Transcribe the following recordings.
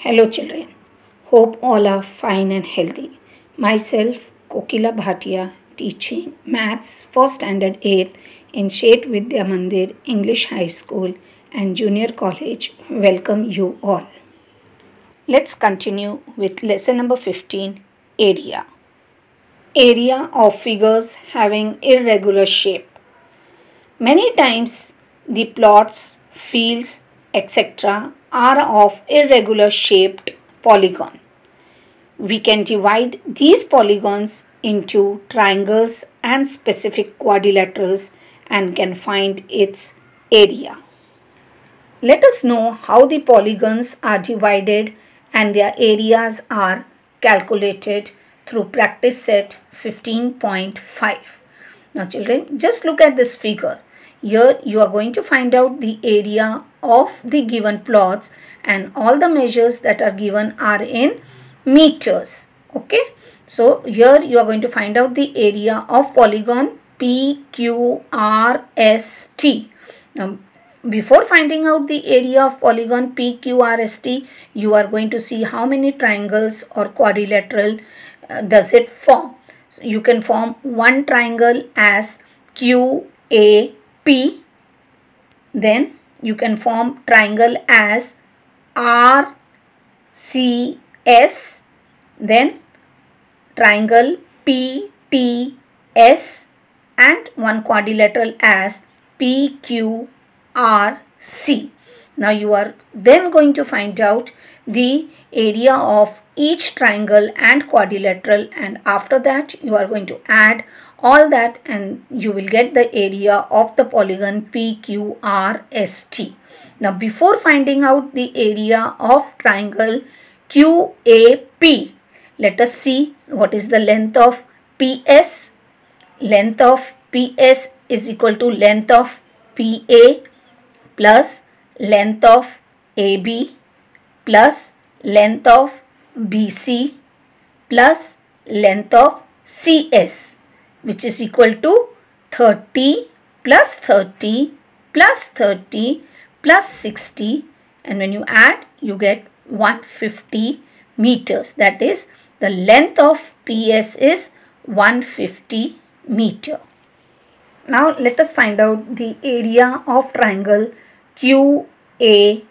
Hello children, hope all are fine and healthy. Myself Kokila Bhatia teaching Maths 1st Standard 8th in Shet Vidya Mandir English High School and Junior College welcome you all. Let's continue with lesson number 15, Area. Area of figures having irregular shape. Many times the plots, fields, etc. are of irregular shaped polygon. We can divide these polygons into triangles and specific quadrilaterals and can find its area. Let us know how the polygons are divided and their areas are calculated through practice set 15.5. Now children, just look at this figure. Here you are going to find out the area of the given plots and all the measures that are given are in meters. Okay. So here you are going to find out the area of polygon PQRST. Now before finding out the area of polygon PQRST, you are going to see how many triangles or quadrilateral does it form. So you can form one triangle as QAP, then you can form triangle as RCS, then triangle PTS and one quadrilateral as PQRC. Now you are then going to find out the area of each triangle and quadrilateral, and after that you are going to add all that and you will get the area of the polygon PQRST. Now before finding out the area of triangle QAP, let us see what is the length of PS. Length of PS is equal to length of PA plus length of AB plus length of BC plus length of CS, which is equal to 30 plus 30 plus 30 plus 60, and when you add you get 150 meters. That is, the length of PS is 150 meter. Now let us find out the area of triangle QAP.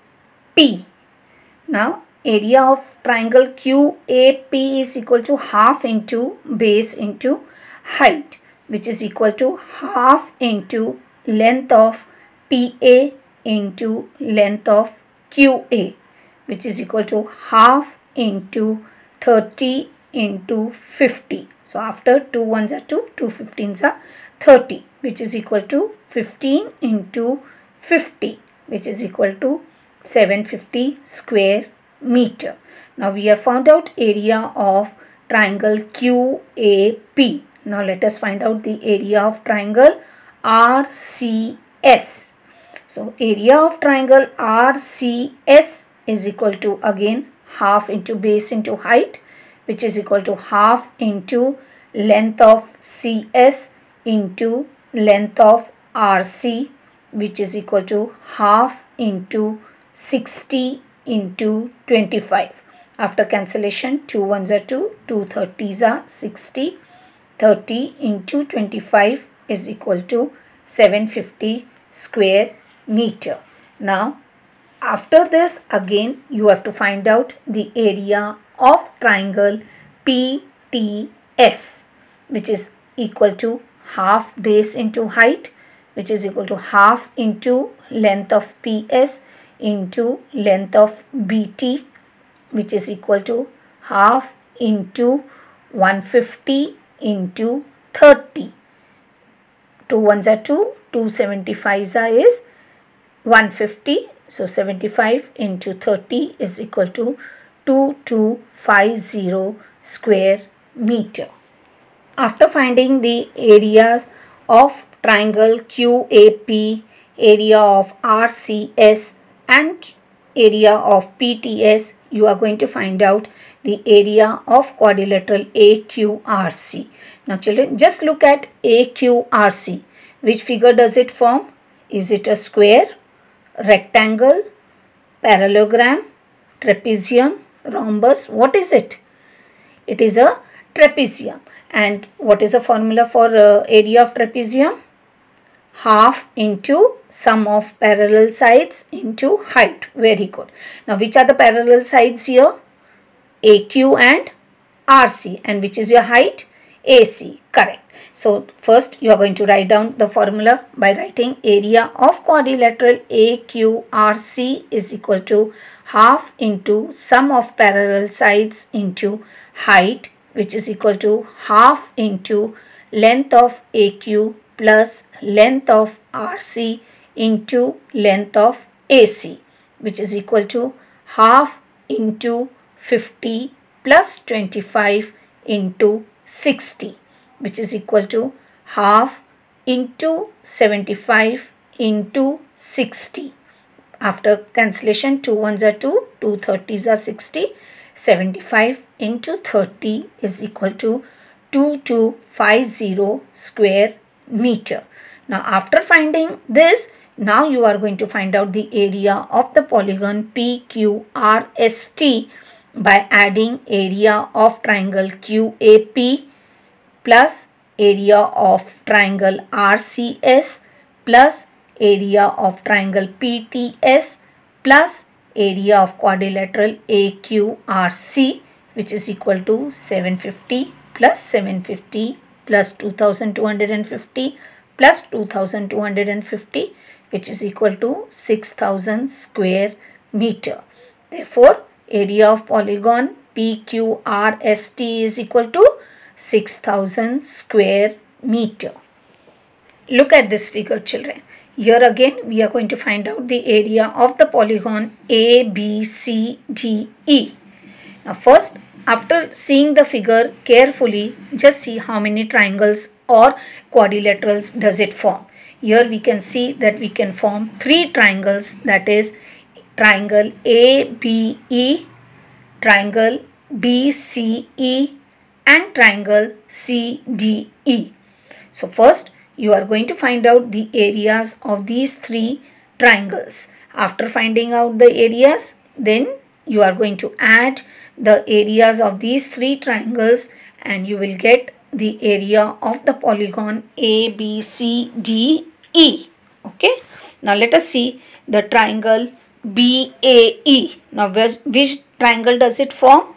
Now area of triangle QAP is equal to half into base into height, which is equal to half into length of PA into length of QA, which is equal to half into 30 into 50. So after 2 ones are 2, 2 15s are 30, which is equal to 15 into 50, which is equal to 750 square meter. Now we have found out area of triangle QAP. Now let us find out the area of triangle RCS. So area of triangle RCS is equal to again half into base into height, which is equal to half into length of CS into length of RC, which is equal to half into 60 into 25. After cancellation, 2 ones are 2, 2 30s are 60. 30 into 25 is equal to 750 square meter. Now after this again you have to find out the area of triangle PTS, which is equal to half base into height, which is equal to half into length of PS into length of BT, which is equal to half into 150 into 30. 2 ones are 2, 2 75s are is 150. So 75 into 30 is equal to 2250 square meter. After finding the areas of triangle QAP, area of RCS and area of PTS, you are going to find out the area of quadrilateral AQRC. Now children, just look at AQRC. Which figure does it form? Is it a square, rectangle, parallelogram trapezium, rhombus. What is it? It is a trapezium. And what is the formula for area of trapezium? Half into sum of parallel sides into height. Very good. Now, which are the parallel sides here? AQ and RC. And which is your height? AC. Correct. So, first you are going to write down the formula by writing area of quadrilateral AQRC is equal to half into sum of parallel sides into height, which is equal to half into length of AQ plus length of RC into length of AC, which is equal to half into 50 plus 25 into 60, which is equal to half into 75 into 60. After cancellation, 2 ones are 2, 2 30s are 60. 75 into 30 is equal to 2250 square meter. Now, after finding this, now you are going to find out the area of the polygon PQRST by adding area of triangle QAP plus area of triangle RCS plus area of triangle PTS plus area of quadrilateral AQRC, which is equal to 750 plus 750 plus 2250 plus 2250, which is equal to 6000 square meter. Therefore, area of polygon PQRST is equal to 6000 square meter. Look at this figure, children. Here again we are going to find out the area of the polygon ABCDE. Now first, after seeing the figure carefully, just see how many triangles or quadrilaterals does it form. Here we can see that we can form 3 triangles, that is triangle ABE, triangle BCE and triangle CDE. So first you are going to find out the areas of these 3 triangles. After finding out the areas, then you are going to add the areas of these 3 triangles and you will get the area of the polygon ABCDE. Okay. Now let us see the triangle BAE. Now which triangle does it form?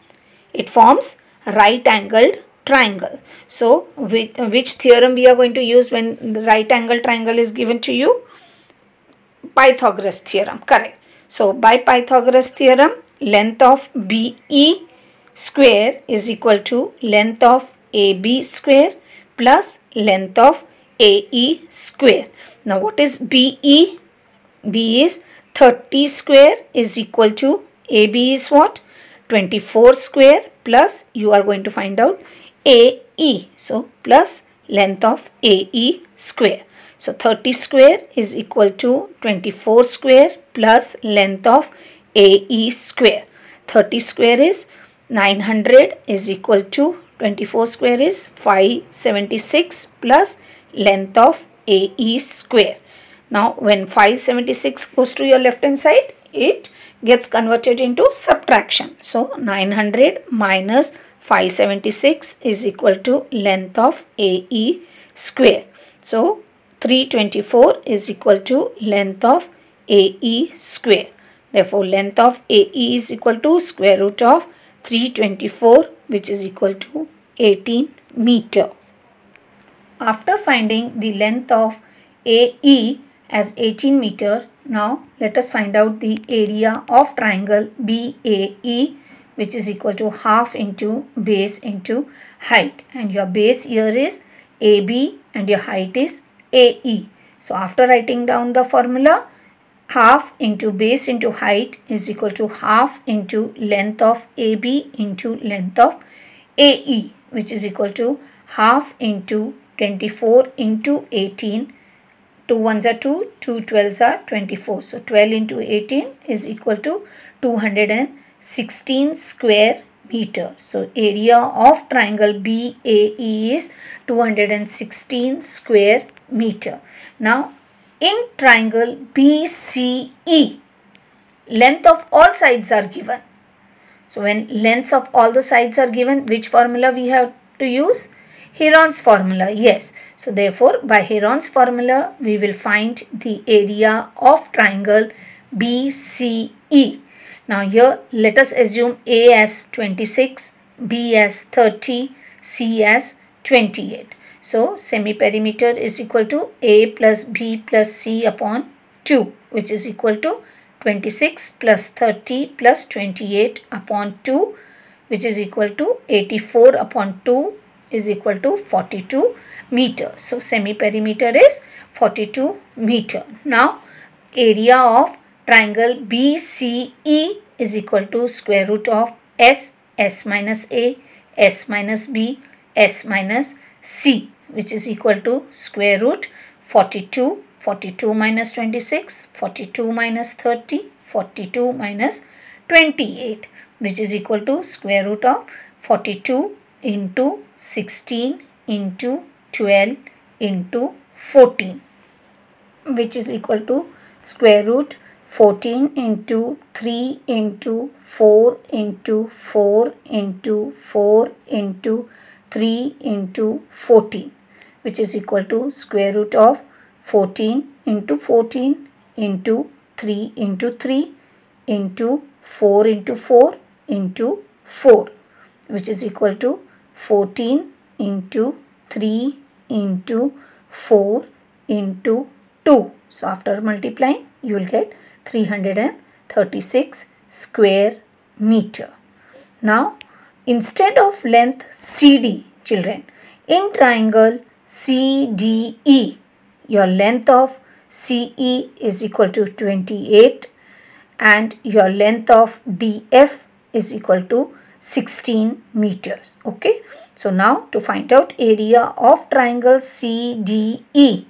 It forms right angled triangle. So which theorem we are going to use when the right angle triangle is given to you? Pythagoras theorem. Correct. So by Pythagoras theorem, length of BE square is equal to length of AB square plus length of AE square. Now what is BE? B is 30 square is equal to AB is what? 24 square plus you are going to find out AE. So plus length of AE square. So 30 square is equal to 24 square plus length of AE square. 30 square is 900 is equal to 24 square is 576 plus length of AE square. Now when 576 goes to your left hand side, it gets converted into subtraction. So 900 minus 576 is equal to length of AE square. So 324 is equal to length of AE square. Therefore length of AE is equal to square root of 324, which is equal to 18 meter. After finding the length of AE as 18 meter, now let us find out the area of triangle BAE, which is equal to half into base into height, and your base here is AB and your height is AE. So after writing down the formula, half into base into height is equal to half into length of AB into length of AE, which is equal to half into 24 into 18. 2 ones are 2, 2 12s are 24. So 12 into 18 is equal to 216 square meter. So area of triangle BAE is 216 square meter. Now in triangle BCE, length of all sides are given. So when lengths of all the sides are given, which formula we have to use? Heron's formula, yes. So therefore, by Heron's formula, we will find the area of triangle BCE. Now here, let us assume A as 26, B as 30, C as 28. So semi-perimeter is equal to A plus B plus C upon 2, which is equal to 26 plus 30 plus 28 upon 2, which is equal to 84 upon 2 is equal to 42 meter. So semi-perimeter is 42 meter. Now area of triangle BCE is equal to square root of S minus A, S minus B, S minus C, which is equal to square root 42, 42 minus 26, 42 minus 30, 42 minus 28, which is equal to square root of 42 into 16 into 12 into 14, which is equal to square root 14 into 3 into 4 into 4 into 4 into 3 into 14, which is equal to square root of 14 into 14 into 3 into 3 into 4 into 4 into 4, which is equal to 14 into 3 into 4 into 2. So after multiplying, you will get 336 square meter. Now instead of length CD, children, in triangle CDE, your length of CE is equal to 28 and your length of DF is equal to 16 meters. Okay. So now to find out area of triangle CDE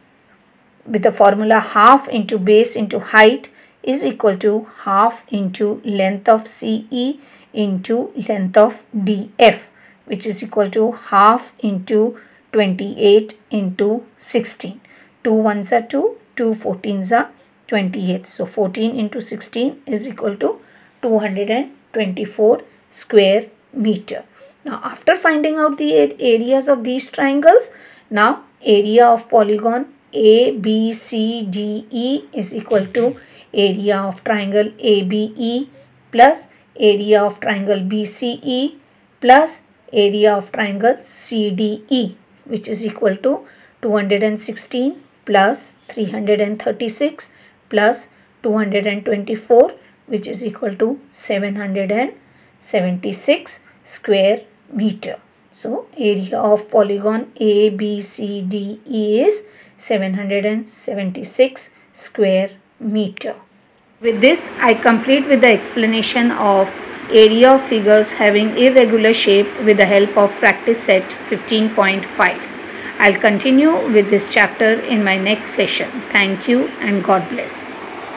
with the formula half into base into height is equal to half into length of CE into length of DF, which is equal to half into 28 into 16. 2 ones are 2, 2 14s are 28. So 14 into 16 is equal to 224 square meter. Now after finding out the areas of these triangles, now area of polygon ABCDE is equal to area of triangle ABE plus area of triangle BCE plus area of triangle CDE, which is equal to 216 plus 336 plus 224, which is equal to 776 square meter. So area of polygon ABCDE is 776 square meter. With this, I complete with the explanation of area of figures having irregular shape with the help of practice set 15.5. I'll continue with this chapter in my next session. Thank you and God bless.